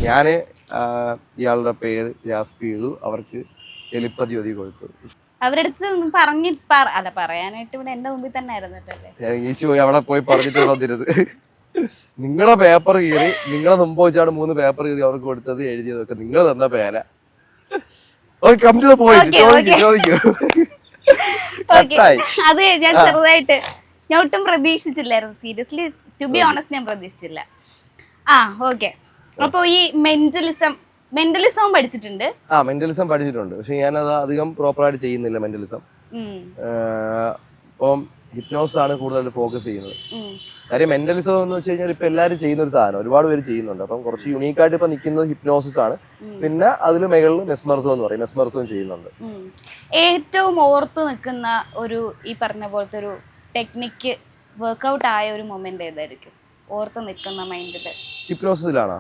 ഞാന് ഇയാളുടെ പേര് ഗ്രാസ്പ് ചെയ്തു, അവർക്ക് ടെലിപ്പതി ഒതുക്കി കൊടുത്തു. അവരടുത്ത് അല്ല പറയാനായിട്ട് ഇവിടെ എന്റെ മുമ്പിൽ തന്നെ ആയിരുന്നിട്ടല്ലേ. ഈശു പോയി അവിടെ പോയി പറഞ്ഞിട്ട് വന്നിരുന്നത്. നിങ്ങളുടെ പേപ്പർ കീറി, നിങ്ങളെ മുമ്പ് വെച്ചാണ് 3 പേപ്പർ കീറി അവർക്ക് കൊടുത്തത്, എഴുതിയതൊക്കെ നിങ്ങൾ തന്ന പേന. അത് ഞാൻ ചെറുതായിട്ട് ഞാൻ ഒട്ടും പ്രതീക്ഷിച്ചില്ലായിരുന്നു. സീരിയസ്ലി ടു ബി ഓണസ്റ്റ് ഞാൻ പ്രതീക്ഷിച്ചില്ല. ഓക്കെ. അപ്പൊ ഈ മെന്റലിസവും പഠിച്ചിട്ടുണ്ട്. മെന്റലിസം പഠിച്ചിട്ടുണ്ട്, പക്ഷെ ഞാനത് അധികം പ്രോപ്പറായിട്ട് ചെയ്യുന്നില്ല. മെന്റലിസം ഇപ്പം ഹിപ്നോസിസ് ആണ് കൂടുതൽ ഫോക്കസ് ചെയ്യുന്നത്. കാര്യം മെന്റലിസം എന്ന് വെച്ച് കഴിഞ്ഞാൽ ഇപ്പൊ എല്ലാവരും ചെയ്യുന്ന ഒരു സാധനം, ഒരുപാട് പേര് ചെയ്യുന്നുണ്ട്. അപ്പം കുറച്ച് യുണീക്കായിട്ട് ഇപ്പൊ നിൽക്കുന്നത് ഹിപ്നോസിസ് ആണ്. പിന്നെ അതിൽ മുകളിൽ മെസ്മറിസം എന്ന് പറയും, മെസ്മറിസവും ചെയ്യുന്നുണ്ട്. ഏറ്റവും ഓർത്ത് നിൽക്കുന്ന ഒരു ഈ പറഞ്ഞ പോലത്തെ ഒരു ടെക്നിക്ക് വർക്ക്ഔട്ട് ആയ ഒരു മൊമെന്റ് ഏതായിരിക്കും ഓർത്ത് നിൽക്കുന്ന മൈൻഡില്? ഹിപ്നോസിസിലാണോ?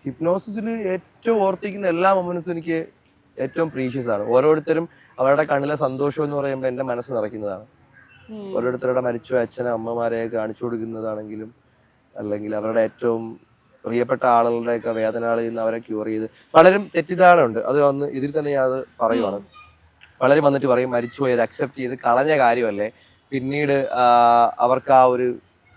ഹിപ്നോസിസിൽ ഏറ്റവും ഓർത്തിരിക്കുന്ന എല്ലാ മൊമെന്റ്സും എനിക്ക് ഏറ്റവും പ്രീഷ്യസ് ആണ്. ഓരോരുത്തരും അവരുടെ കണ്ണിലെ സന്തോഷം എന്ന് പറയുമ്പോൾ എന്റെ മനസ്സ് നിറയ്ക്കുന്നതാണ്. ഓരോരുത്തരുടെ മരിച്ച അച്ഛനെ അമ്മമാരെ കാണിച്ചു കൊടുക്കുന്നതാണെങ്കിലും, അല്ലെങ്കിൽ അവരുടെ ഏറ്റവും പ്രിയപ്പെട്ട ആളുകളുടെയൊക്കെ വേദനകളിൽ നിന്ന് അവരെ ക്യൂർ ചെയ്ത്, പലരും തെറ്റിദ്ധാരണ ഉണ്ട്. അത് വന്ന് ഇതിൽ തന്നെ ഞാൻ അത് പറയുവാണ്. പലരും വന്നിട്ട് പറയും മരിച്ചുപോയത് അക്സെപ്റ്റ് ചെയ്ത് കളഞ്ഞ കാര്യമല്ലേ, പിന്നീട് അവർക്ക് ആ ഒരു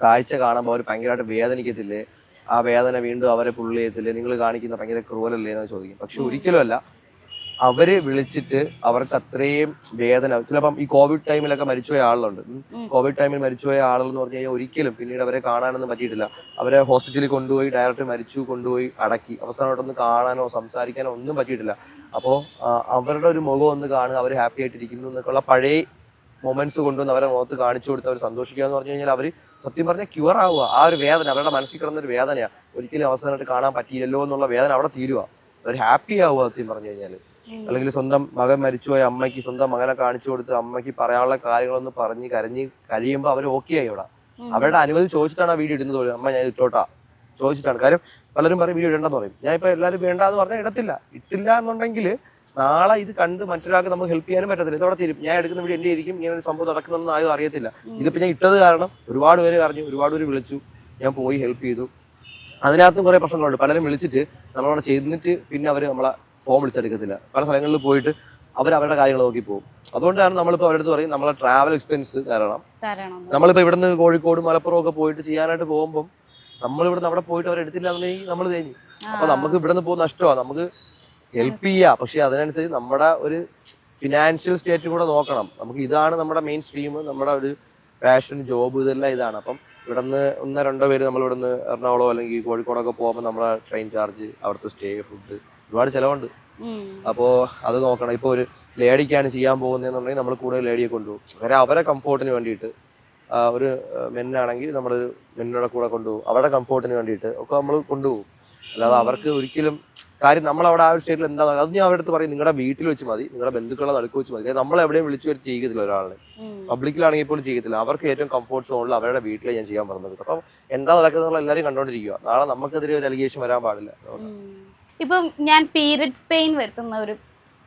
കാഴ്ച കാണുമ്പോൾ അവർ ഭയങ്കരമായിട്ട് വേദനിക്കത്തില്ലേ, ആ വേദന വീണ്ടും അവരെ പുള്ളി ചെയ്യത്തില്ലേ, നിങ്ങൾ കാണിക്കുന്ന ഭയങ്കര ക്രൂരല്ലേ എന്ന് ചോദിക്കും. പക്ഷെ ഒരിക്കലും അല്ല. അവര് വിളിച്ചിട്ട് അവർക്ക് അത്രയും വേദന, ചിലപ്പം ഈ കോവിഡ് ടൈമിലൊക്കെ മരിച്ചുപോയ ആളുകളുണ്ട്. കോവിഡ് ടൈമിൽ മരിച്ചുപോയ ആളുകൾ എന്ന് പറഞ്ഞു കഴിഞ്ഞാൽ ഒരിക്കലും പിന്നീട് അവരെ കാണാനൊന്നും പറ്റിയിട്ടില്ല. അവരെ ഹോസ്പിറ്റലിൽ കൊണ്ടുപോയി ഡയറക്റ്റ് മരിച്ചു കൊണ്ടുപോയി അടക്കി, അവസാനമായിട്ടൊന്ന് കാണാനോ സംസാരിക്കാനോ ഒന്നും പറ്റിയിട്ടില്ല. അപ്പോൾ അവരുടെ ഒരു മുഖം ഒന്ന് കാണുക, അവർ ഹാപ്പി ആയിട്ടിരിക്കുന്നു എന്നൊക്കെയുള്ള പഴയ മൊമെന്റ്സ് കൊണ്ടുവന്ന് അവരെ മുഖത്ത് കാണിച്ചു കൊടുത്ത് അവർ സന്തോഷിക്കുക എന്ന് പറഞ്ഞു കഴിഞ്ഞാൽ അവർ സത്യം പറഞ്ഞാൽ ക്യൂർ ആവുക. ആ ഒരു വേദന, അവരുടെ മനസ്സിൽ കിടന്നൊരു വേദനയാണ്, ഒരിക്കലും അവസാനമായിട്ട് കാണാൻ പറ്റിയില്ലല്ലോ എന്നുള്ള വേദന അവിടെ തീരുക. അവർ ഹാപ്പി ആവുക സത്യം പറഞ്ഞു കഴിഞ്ഞാൽ. അല്ലെങ്കിൽ സ്വന്തം മകൻ മരിച്ചുപോയ അമ്മയ്ക്ക് സ്വന്തം മകനെ കാണിച്ചു കൊടുത്ത് അമ്മയ്ക്ക് പറയാനുള്ള കാര്യങ്ങളൊന്ന് പറഞ്ഞ് കരഞ്ഞ് കഴിയുമ്പോൾ അവർ ഓക്കെ ആയി. ഇവിടെ അവരുടെ അനുമതി ചോദിച്ചിട്ടാണ് ആ വീഡിയോ ഇടുന്നത് പോലും. അമ്മ ഞാൻ ഇട്ടോട്ടാ ചോദിച്ചിട്ടാണ്. കാര്യം പലരും പറയും വീഡിയോ ഇടണ്ടെന്ന് പറയും. ഞാൻ ഇപ്പൊ എല്ലാവരും വേണ്ടാന്ന് പറഞ്ഞാൽ ഇട്ടില്ല എന്നുണ്ടെങ്കിൽ നാളെ ഇത് കണ്ട് മറ്റൊരാൾക്ക് നമുക്ക് ഹെൽപ്പ് ചെയ്യാനും പറ്റത്തില്ല. ഇതോടെ തീരും. ഞാൻ എടുക്കുന്ന വീഡിയോ എന്റെ ആയിരിക്കും, ഇങ്ങനെ ഒരു സംഭവം നടക്കുന്നതെന്ന് ആരും അറിയത്തില്ല. ഇതിപ്പോ ഞാൻ ഇട്ടത് കാരണം ഒരുപാട് പേര് അറിഞ്ഞു, ഒരുപാട് പേര് വിളിച്ചു, ഞാൻ പോയി ഹെൽപ്പ് ചെയ്തു. അതിനകത്തും കുറെ പ്രശ്നങ്ങളുണ്ട്. പലരും വിളിച്ചിട്ട് നമ്മളവിടെ ചെയ്തിട്ട് പിന്നെ അവർ നമ്മളെ ഫോം വിളിച്ചെടുക്കത്തില്ല. പല സ്ഥലങ്ങളിൽ പോയിട്ട് അവരുടെ കാര്യങ്ങൾ നോക്കി പോകും. അതുകൊണ്ടാണ് നമ്മളിപ്പോൾ അവരുടെ അടുത്ത് പറയും നമ്മളെ ട്രാവൽ എക്സ്പെൻസ് തരണം. നമ്മളിപ്പോൾ ഇവിടുന്ന് കോഴിക്കോട് മലപ്പുറം ഒക്കെ പോയിട്ട് ചെയ്യാനായിട്ട് പോകുമ്പോൾ നമ്മളിവിടുന്ന് അവിടെ പോയിട്ട് അവരെടുത്തില്ല എന്നുണ്ടെങ്കിൽ നമ്മൾ കഴിഞ്ഞു. അപ്പൊ നമുക്ക് ഇവിടുന്ന് പോകുന്ന നഷ്ടമാണ്. നമുക്ക് ഹെൽപ്പ് ചെയ്യാം, പക്ഷെ അതിനനുസരിച്ച് നമ്മുടെ ഒരു ഫിനാൻഷ്യൽ സ്റ്റേറ്റ് കൂടെ നോക്കണം. നമുക്ക് ഇതാണ് നമ്മുടെ മെയിൻ സ്ട്രീം, നമ്മുടെ ഒരു പാഷൻ, ജോബ്, ഇതെല്ലാം ഇതാണ്. അപ്പം ഇവിടുന്ന് 1-2 പേര് നമ്മൾ ഇവിടുന്ന് എറണാകുളം അല്ലെങ്കിൽ കോഴിക്കോടൊക്കെ പോകുമ്പോൾ നമ്മളെ ട്രെയിൻ ചാർജ്, അവിടുത്തെ സ്റ്റേ, ഫുഡ്, ഒരുപാട് ചിലവുണ്ട്. അപ്പോ അത് നോക്കണം. ഇപ്പൊ ഒരു ലേഡിക്കാണ് ചെയ്യാൻ പോകുന്നതെന്നുണ്ടെങ്കിൽ നമ്മൾ കൂടുതൽ ലേഡിയെ കൊണ്ടുപോകും. അവരെ കംഫോർട്ടിന് വേണ്ടിയിട്ട്. ഒരു മെന്നാണെങ്കിൽ നമ്മൾ മെന്നിയുടെ കൂടെ കൊണ്ടുപോകും, അവരുടെ കംഫോർട്ടിന് വേണ്ടിയിട്ട് ഒക്കെ നമ്മൾ കൊണ്ടുപോകും. അല്ലാതെ അവർക്ക് ഒരിക്കലും കാര്യം നമ്മളവിടെ ആ ഒരു സ്റ്റേറ്റിൽ എന്താ അത് ഞാൻ അവരുടെ അടുത്ത് പറയും, നിങ്ങളുടെ വീട്ടിൽ വെച്ച് മതി, നിങ്ങളുടെ ബന്ധുക്കളെ നടുക്ക് വെച്ച് മതി. നമ്മൾ എവിടെയും വിളിച്ചു വരെ ചെയ്യത്തില്ല ഒരാളെ, പബ്ലിക്കിലാണെങ്കിൽ പോലും ചെയ്യത്തില്ല. അവർക്ക് ഏറ്റവും കംഫോർട്ട് സോണിൽ അവരുടെ വീട്ടിലെ ഞാൻ ചെയ്യാൻ പറഞ്ഞത്. അപ്പം എന്താ നടക്കുന്നത് എല്ലാവരും കണ്ടോണ്ടിരിക്കുക. നാളെ നമുക്കെതിരെ ഒരു അലിഗേഷൻ വരാൻ പാടില്ല. ഇപ്പം ഞാൻ പീരിയഡ്സ് പെയിൻ വരുത്തുന്ന ഒരു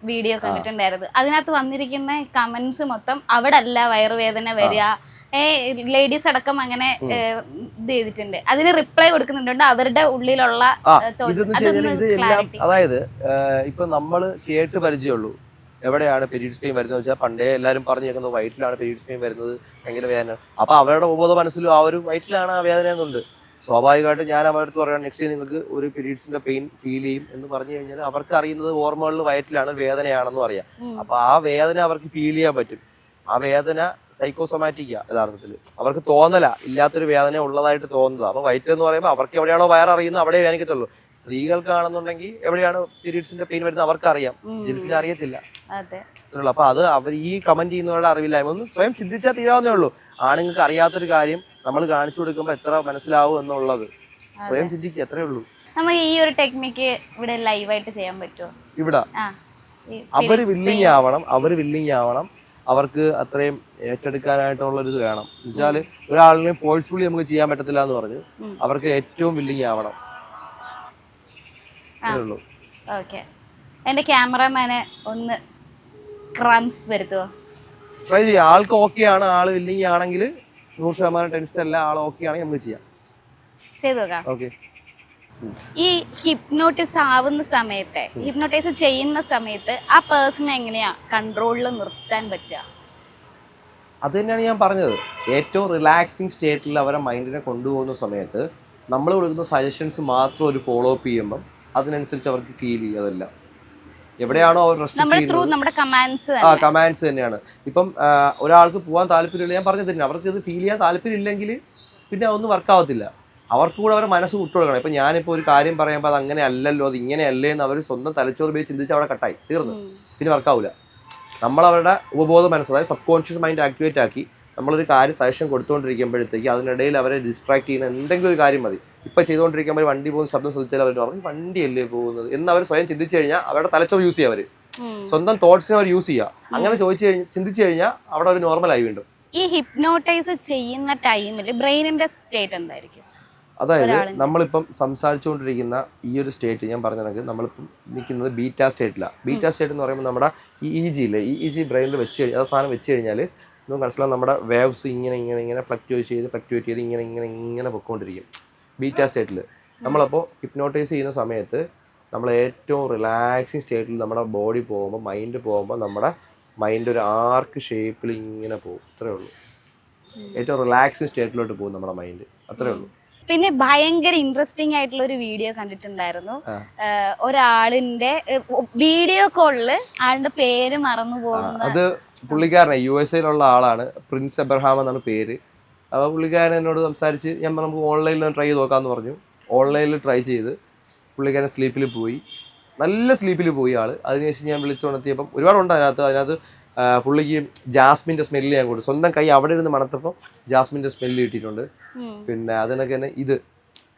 വീഡിയോ കണ്ടിട്ടുണ്ടായിരുന്നു. അതിനകത്ത് വന്നിരിക്കുന്ന കമന്റ്സ് മൊത്തം അവിടെ അല്ല വയറുവേദന വരിക, ലേഡീസ് അടക്കം അങ്ങനെ ഇത് ചെയ്തിട്ടുണ്ട്. അതിന് റിപ്ലൈ കൊടുക്കുന്നുണ്ട് അവരുടെ ഉള്ളിലുള്ള. അതായത് ഇപ്പൊ നമ്മള് കേട്ട് പരിചയമുള്ളൂ എവിടെയാണ് പീരീഡ്സ് പെയിൻ വരുന്നത് വെച്ചാൽ പണ്ടേ എല്ലാവരും പറഞ്ഞു കേൾക്കുന്നത് വയറ്റിലാണ് പീരീഡ്സ് പെയിൻ വരുന്നത്, ഭയങ്കര വേദന. അപ്പൊ അവരുടെ ഉപബോധ മനസ്സിലും ആ ഒരു വയറ്റിലാണ് ആ വേദന എന്നുണ്ട്. സ്വാഭാവികമായിട്ട് ഞാൻ അവരുടെ അടുത്ത് പറയാം നെക്സ്റ്റ് നിങ്ങൾക്ക് ഒരു പീരീഡ്സിന്റെ പെയിൻ ഫീൽ ചെയ്യും എന്ന് പറഞ്ഞു കഴിഞ്ഞാൽ അവർക്ക് അറിയുന്നത് ഹോർമോണിൽ വയറ്റിലാണ് വേദനയാണെന്നും അറിയാം. അപ്പൊ ആ വേദന അവർക്ക് ഫീൽ ചെയ്യാൻ പറ്റും. ആ വേദന സൈക്കോസൊമാറ്റിക്കാ യഥാർത്ഥത്തിൽ. അവർക്ക് തോന്നല, ഇല്ലാത്തൊരു വേദന ഉള്ളതായിട്ട് തോന്നുന്നത്. അപ്പൊ വയറ്റ് എന്ന് പറയുമ്പോൾ അവർക്ക് എവിടെയാണോ വയററിയുന്നത് അവിടെ വേദനിക്കത്തുള്ളൂ. സ്ത്രീകൾക്കാണെന്നുണ്ടെങ്കിൽ എവിടെയാണ് പീരീഡ്സിന്റെ പെയിൻ വരുന്നത് അവർക്കറിയാം, ജെൻസിന് അറിയത്തില്ല. അപ്പൊ അത് അവർ ഈ കമന്റ് ചെയ്യുന്നവരുടെ അറിവില്ലായ്മ ഒന്ന് സ്വയം ചിന്തിച്ചാൽ തീരാവുന്നേ ഉള്ളൂ. ആണുങ്ങൾക്ക് അറിയാത്തൊരു കാര്യം നമ്മൾ കാണിച്ചു കൊടുക്കുമ്പോൾ എത്ര മനസ്സിലാവും എന്നുള്ളത് സ്വയം ചിന്തിക്കുക, എത്രയേ ഉള്ളൂ. നമുക്ക് ഈ ഒരു ടെക്നിക്ക് ഇവിടെ ലൈവായിട്ട് ചെയ്യാൻ പറ്റുമോ? ഇവിടെ അവര് വില്ലിങ് ആവണം. അവർക്ക് അത്രയും ഏറ്റെടുക്കാനായിട്ടുള്ളൊരു ഇത് വേണം. എന്നുവെച്ചാല് ഒരാളിനെ ഫോഴ്സ്ഫുള്ളി നമുക്ക് ചെയ്യാൻ പറ്റത്തില്ല എന്ന് പറഞ്ഞു അവർക്ക് ഏറ്റവും വില്ലിങ് ആവണം. എന്റെ ക്യാമറമാനെ ഒന്ന് ക്രംസ് വരുത്തുവോ? ട്രൈ ചെയ്യാം. ആൾക്ക് ഓക്കെ ആണ്, ആള് വില്ലിങ് ആണെങ്കിൽ 100% ടെൻഷൻ അല്ല, ആൾ ഓക്കെ ആണെങ്കിൽ നമുക്ക് ചെയ്യാം. ചെയ്തു നോക്കാം. ഓക്കെ. ഈ ഹിപ്നോട്ടിസ് ആവുന്ന സമയത്ത്, ഹിപ്നോട്ടൈസ് ചെയ്യുന്ന സമയത്ത് ആ പേഴ്സണെ എങ്ങനെയാ കൺട്രോളിൽ നിർത്താൻ പറ്റുക? അത് തന്നെയാണ് ഞാൻ പറഞ്ഞത്. ഏറ്റവും റിലാക്സിങ് സ്റ്റേറ്റിൽ അവരെ മൈൻഡിനെ കൊണ്ടുപോകുന്ന സമയത്ത് നമ്മൾ കൊടുക്കുന്ന സജഷൻസ് മാത്രം ഒരു ഫോളോ അപ്പ് ചെയ്യുമ്പം അതിനനുസരിച്ച് അവർക്ക് ഫീൽ ചെയ്യതല്ല. എവിടെയാണോ അവർ നമ്മുടെ കമാൻഡ്സ് തന്നെയാണ്. ഇപ്പം ഒരാൾക്ക് പോകാൻ താല്പര്യമില്ല, ഞാൻ പറഞ്ഞത് തന്നെ, അവർക്ക് ഇത് ഫീൽ ചെയ്യാൻ താല്പര്യമില്ലെങ്കിൽ പിന്നെ അതൊന്നും വർക്കാവത്തില്ല. അവർക്ക് കൂടെ അവരുടെ മനസ്സ് വിട്ടുകൊടുക്കണം. ഇപ്പം ഞാനിപ്പോൾ ഒരു കാര്യം പറയുമ്പോൾ അത് അങ്ങനെ അല്ലല്ലോ, അത് ഇങ്ങനെയല്ലേ എന്ന് അവർ സ്വന്തം തലച്ചോറ് ഉപയോഗിച്ച് ചിന്തിച്ച് അവിടെ കട്ടായി തീർന്നു, പിന്നെ വർക്കാവില്ല. നമ്മളവരുടെ ഉപബോധ മനസ്സ്, അതായത് സബ് കോൺഷ്യസ് മൈൻഡ് ആക്ടിവേറ്റ് ആക്കി നമ്മളൊരു കാര്യം സജഷൻ കൊടുത്തുകൊണ്ടിരിക്കുമ്പോഴത്തേക്ക് അതിനിടയിൽ അവരെ ഡിസ്ട്രാക്ട് ചെയ്യുന്ന എന്തെങ്കിലും ഒരു കാര്യം മതി. ഇപ്പം ചെയ്തുകൊണ്ടിരിക്കുമ്പോൾ വണ്ടി പോകുന്ന ശബ്ദം ശ്രദ്ധിച്ചാൽ അവർ പറയും വണ്ടിയല്ലേ പോകുന്നത് എന്ന് അവർ സ്വയം ചിന്തിച്ചു കഴിഞ്ഞാൽ അവരുടെ തലച്ചോറ് യൂസ് ചെയ്യുക, അവർ സ്വന്തം തോട്ട്സിനെ അവർ യൂസ് ചെയ്യുക. അങ്ങനെ ചിന്തിച്ചു കഴിഞ്ഞാൽ അവിടെ ഒരു നോർമലായി വീണ്ടും. ഈ ഹിപ്നോട്ടൈസ് ചെയ്യുന്ന ടൈമിൽ ബ്രെയിനിന്റെ സ്റ്റേറ്റ് എന്തായിരിക്കും? അതായത് നമ്മളിപ്പം സംസാരിച്ചുകൊണ്ടിരിക്കുന്ന ഈ ഒരു സ്റ്റേറ്റ് ഞാൻ പറഞ്ഞ കണക്ക് നമ്മളിപ്പം നിൽക്കുന്നത് ബീറ്റാ സ്റ്റേറ്റിലാണ്. ബീറ്റാ സ്റ്റേറ്റ് എന്ന് പറയുമ്പോൾ നമ്മുടെ EEG ഇല്ലേ, EEG ബ്രെയിനിൽ വെച്ച് കഴിഞ്ഞാൽ ആ സാധനം വെച്ച് കഴിഞ്ഞാൽ നമുക്ക് മനസ്സിലാവും നമ്മുടെ വേവ്സ് ഇങ്ങനെ ഫ്ലക്ച്വേറ്റ് ചെയ്ത് ഇങ്ങനെ പൊയ്ക്കൊണ്ടിരിക്കും ബീറ്റാ സ്റ്റേറ്റിൽ. നമ്മളപ്പോൾ ഹിപ്നോട്ടൈസ് ചെയ്യുന്ന സമയത്ത് നമ്മൾ ഏറ്റവും റിലാക്സിങ് സ്റ്റേറ്റിൽ നമ്മുടെ ബോഡി പോകുമ്പോൾ, മൈൻഡ് പോകുമ്പോൾ നമ്മുടെ മൈൻഡ് ഒരു ആർക്ക് ഷേപ്പിൽ ഇങ്ങനെ പോകും. അത്രേ ഉള്ളൂ. ഏറ്റവും റിലാക്സിങ് സ്റ്റേറ്റിലോട്ട് പോകും നമ്മുടെ മൈൻഡ്, അത്രേ ഉള്ളൂ. പിന്നെ ഭയങ്കര ഇൻട്രസ്റ്റിംഗ് ആയിട്ടുള്ള ഒരു വീഡിയോ കണ്ടിട്ടുണ്ടായിരുന്നു. ഒരാളിന്റെ വീഡിയോ കോളില് ആളുടെ പേര് മറന്നു പോകുന്ന, അത് പുള്ളിക്കാരനെ USA ആളാണ്, പ്രിൻസ് എബ്രഹാം എന്നാണ് പേര്. അപ്പോൾ പുള്ളിക്കാരൻ എന്നോട് സംസാരിച്ച് ഞാൻ നമുക്ക് ഓൺലൈനിൽ ട്രൈ ചെയ്ത് നോക്കാമെന്ന് പറഞ്ഞു. ഓൺലൈനിൽ ട്രൈ ചെയ്ത് പുള്ളിക്കാരൻ സ്ലീപ്പിൽ പോയി, നല്ല സ്ലീപ്പിൽ പോയി ആൾ. അതിനുശേഷം ഞാൻ വിളിച്ചുണർത്തിയപ്പം ഒരുപാടുണ്ട് അതിനകത്ത് പുള്ളിക്ക് ജാസ്മിൻ്റെ സ്മെല്ല് ഞാൻ കൊടുത്തു. സ്വന്തം കൈ അവിടെ ഇരുന്ന് മണത്തപ്പം ജാസ്മിൻ്റെ സ്മെല്ല് കിട്ടിയിട്ടുണ്ട്. പിന്നെ അതിനൊക്കെ തന്നെ ഇത്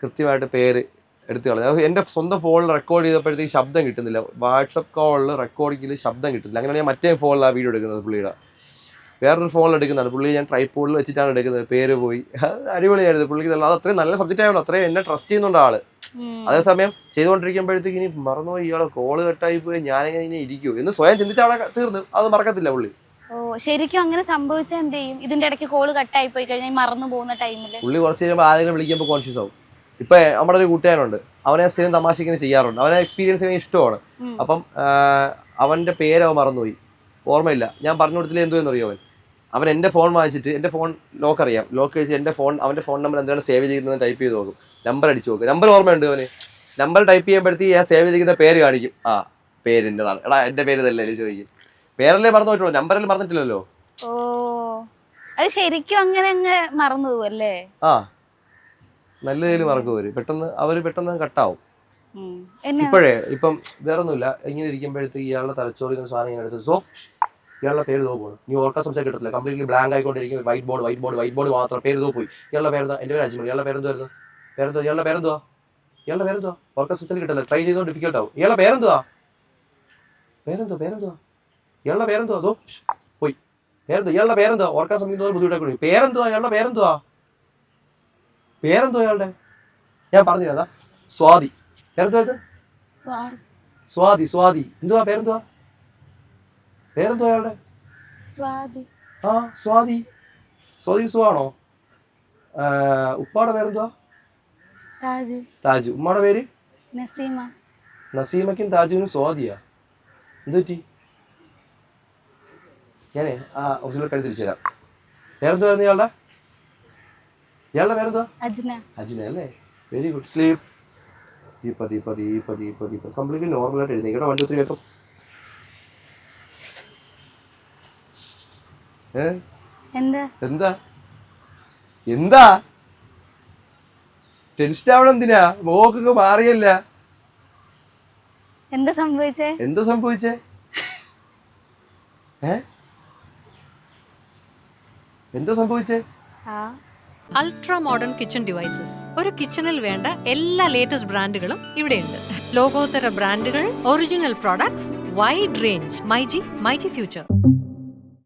കൃത്യമായിട്ട് പേര് എടുത്തു കളഞ്ഞു. എൻ്റെ സ്വന്തം ഫോണിൽ റെക്കോർഡ് ചെയ്തപ്പോഴത്തേക്ക് ശബ്ദം കിട്ടുന്നില്ല, വാട്സപ്പ് കോളിൽ റെക്കോർഡിങ്ങിൽ ശബ്ദം കിട്ടുന്നില്ല. അങ്ങനെയാണ് ഞാൻ മറ്റേ ഫോണിൽ ആ വീഡിയോ എടുക്കുന്നത്. പുള്ളിയുടെ വേറൊരു ഫോണിൽ എടുക്കുന്നതാണ്. പുള്ളി ഞാൻ ട്രൈപോഡിൽ വെച്ചിട്ടാണ് എടുക്കുന്നത്. പേര് പോയി, അടിപൊളിയായിരുന്നു. പുള്ളിക്ക് അത് അത്രയും നല്ല സബ്ജക്റ്റ് ആയതുകൊണ്ട് അത്രയും എന്നെ ട്രസ്റ്റ് ചെയ്യുന്നുണ്ട് ആള്. അതേസമയം ചെയ്തുകൊണ്ടിരിക്കുമ്പോഴത്തേക്ക് ഇനി മറന്നുപോയി, ഇയാളെ കോള് കട്ടായി പോയി, ഞാനെങ്ങനെ ഇനി ഇരിക്കൂ എന്ന് സ്വയം ചിന്തിച്ച അവിടെ തീർന്നു. അത് മറക്കത്തില്ല പുള്ളി. ശരിക്കും അങ്ങനെ സംഭവിച്ചാൽ എന്ത് ചെയ്യും? ഇതിന്റെ ഇടയ്ക്ക് കോള് കട്ടായി പോയി കഴിഞ്ഞാൽ മറന്നു പോകുന്ന ടൈമിൽ പുള്ളി കുറച്ച് കഴിയുമ്പോൾ ആരെങ്കിലും വിളിക്കുമ്പോൾ കോൺഷ്യസ് ആവും. ഇപ്പൊ നമ്മുടെ ഒരു കൂട്ടുകാരുണ്ട്, അവനെ സ്ഥിരം തമാശിങ്ങനെ ചെയ്യാറുണ്ട്, അവനെ എക്സ്പീരിയൻസ് ചെയ്യാൻ ഇഷ്ടമാണ്. അപ്പം അവന്റെ പേര് അവൻ മറന്നുപോയി, ഓർമ്മയില്ല. ഞാൻ പറഞ്ഞു കൊടുത്തില്ല എന്തുവെന്നറിയോ, അവൻ എൻ്റെ ഫോൺ വാങ്ങിച്ചിട്ട്, എൻ്റെ ഫോൺ ലോക്ക് അറിയാം, ലോക്ക് കഴിച്ച് എൻ്റെ ഫോൺ, അവൻ്റെ ഫോൺ നമ്പർ എന്താണ് സേവ് ചെയ്തിരുന്നത് ടൈപ്പ് ചെയ്ത് നോക്കും, നമ്പർ അടിച്ചു നോക്കും, നമ്പർ ഓർമ്മയുണ്ട് അവന്. നമ്പർ ടൈപ്പ് ചെയ്യുമ്പോഴത്തേക്ക് ഞാൻ സേവ് ചെയ്തിരിക്കുന്ന പേര് കാണിക്കും. ആ പേരിൻ്റെതാണ്, എടാ എൻ്റെ പേര് ഇതല്ലേ ചോദിക്കും. പേരല്ലേ മറന്നു പോയിട്ടുള്ളൂ, നമ്പറല്ലേ മറന്നിട്ടില്ലല്ലോ. ഓ, അത് ശരിക്കും അങ്ങനെ അങ്ങ് മറന്നു പോവല്ലേ? ആ, നല്ല രീതിയിൽ മറക്കും അവര് പെട്ടെന്ന് കട്ടാവും. ഇപ്പോഴേ ഇപ്പം വേറൊന്നുമില്ല, ഇങ്ങനെ ഇരിക്കുമ്പോഴത്തേക്ക് ഇയാളുടെ തലച്ചോറി സാധനം ഇങ്ങനെ എടുത്ത് സോ ഇയാളുടെ പേര് തോ പോകും. നീ ഓർക്കാൻ സംസാരിക്കാൻ കിട്ടത്തില്ല, കംപ്ലീറ്റ്ലി ബ്ലാങ്ക് ആയിക്കൊണ്ടിരിക്കും. വൈറ്റ് ബോർഡ് മാത്രം, പേര് തോ പോയി. ഇയാളുടെ പേരെന്താ? എൻ്റെ പേര് അജ്മൽ. ഇയാളുടെ പേരെന്തുവായിരുന്നു? ഇയാളുടെ പേരെന്തുവാ? ഓർക്കാൻ സംസാരിക്കാൻ കിട്ടില്ല, ട്രൈ ചെയ്തോ ഡിഫിക്കൽട്ട് ആവും. ഇയാളുടെ പേരെന്തുവാ? ഇയാളുടെ പേരെന്തുവാ? അതോ പോയി. ഇയാളുടെ പേരെന്തുവാ? ഓർക്കാൻ സമയം ബുദ്ധിമുട്ടായി. പേരെന്തുവാ? ഇയാളുടെ പേരെന്തുവാ ഇയാളുടെ? ഞാൻ പറഞ്ഞിരുന്നാ സ്വാതി. പേരെന്തുവാ? സ്വാതി. എന്തുവാ പേരെന്തുവാ അയാളുടെ? ആ സ്വാതി സുവാണോ? ഉപ്പാടെ പേരെന്തുവാ? താജു. ഉമ്മാടെ പേര് നസീമയ്ക്കും താജുവിനും സ്വാതിയാ. എന്ത് പറ്റി? ഞാനേ ആ ഓഫീസിലെ കഴിഞ്ഞ് തിരിച്ചു തരാം. പേരെന്തുവായിരുന്നു ഇയാളുടെ പേരെന്തുവാ? അജ്ന അല്ലേ? Very good. Sleep deeper completely നോർമലായിട്ട് എഴുന്നേക്കട്ടെ. 1 2 3 കേട്ടോ. എന്താ ടെൻഷൻ ആവണം എന്തിനാ? മോക്കൊക്കെ മാറിയല്ല. എന്താ സംഭവിച്ചേ? എന്താ സംഭവിച്ചേ? Ultra modern kitchen devices. ഒരു കിച്ചണിൽ വേണ്ട എല്ലാ ലേറ്റസ്റ്റ് ബ്രാൻഡുകളും ഇവിടെയുണ്ട്. ലോകോത്തര ബ്രാൻഡുകൾ, original products, wide range. MyG future.